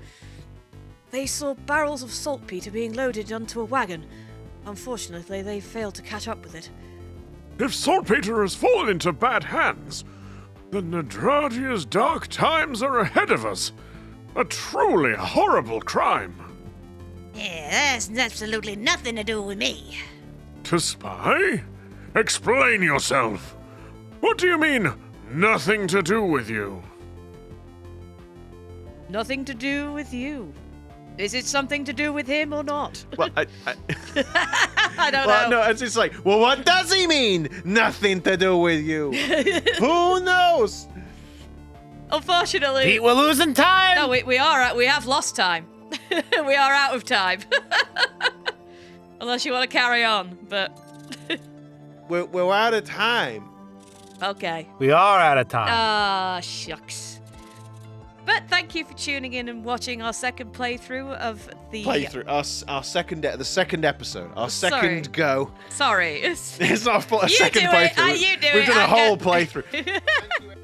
They saw barrels of saltpeter being loaded onto a wagon. Unfortunately, they failed to catch up with it. If saltpeter has fallen into bad hands, then Nadragia's dark times are ahead of us. A truly horrible crime. Yeah, that has absolutely nothing to do with me. To spy? Explain yourself. What do you mean, nothing to do with you? Nothing to do with you. Is it something to do with him or not? Well, I I don't well, know. no, it's just like, well, what does he mean? Nothing to do with you. Who knows? Unfortunately, Pete, we're losing time. no, we have lost time. We are out of time. Unless you want to carry on, but We're out of time. okay. We are out of time. Ah, shucks. But thank you for tuning in and watching our second playthrough of the Our second episode. Our Sorry. second go. Sorry. It's not a You second do it, playthrough. you do We've it, done a I whole get- playthrough.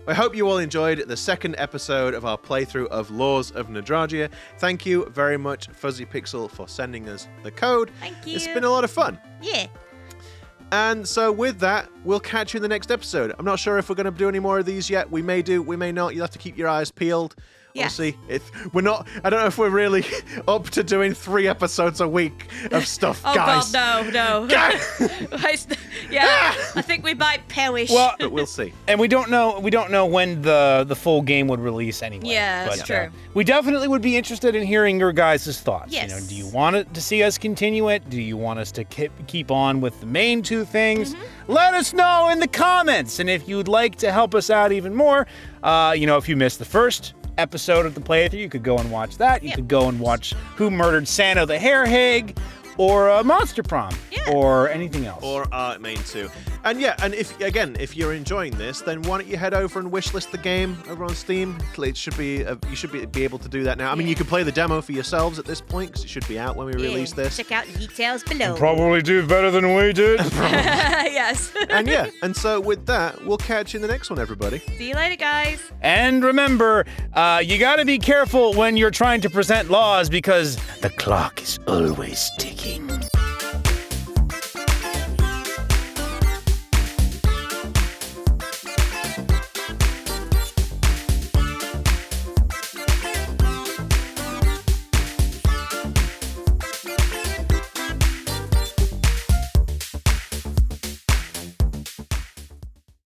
I hope you all enjoyed the second episode of our playthrough of Laws of Nadragia. Thank you very much, Fuzzy Pixel, for sending us the code. Thank you. It's been a lot of fun. Yeah. And so with that, we'll catch you in the next episode. I'm not sure if we're going to do any more of these yet. We may do, we may not. You'll have to keep your eyes peeled. Yeah. Obviously, if we're not, I don't know if we're really up to doing 3 episodes a week of stuff, Oh guys. God, no. Yeah, I think we might perish. Well, But we'll see. and we don't know when the full game would release anyway. Yeah, that's But, true. we definitely would be interested in hearing your guys' thoughts. Yes. You know, do you want it to see us continue it? Do you want us to keep on with the main 2 things? Let us know in the comments. And if you'd like to help us out even more, if you missed the first episode of the playthrough, you could go and watch that. You could go and watch Who Murdered Santa the Hair Hag, or Monster Prom, or anything else. Or our main 2. And yeah, and if you're enjoying this, then why don't you head over and wishlist the game over on Steam? It should be you should be able to do that now. I mean, you can play the demo for yourselves at this point because it should be out when we release this. Check out the details below. Probably do better than we did. Yes. And yeah, and so with that, we'll catch you in the next one, everybody. See you later, guys. And remember, you gotta be careful when you're trying to present laws because the clock is always ticking.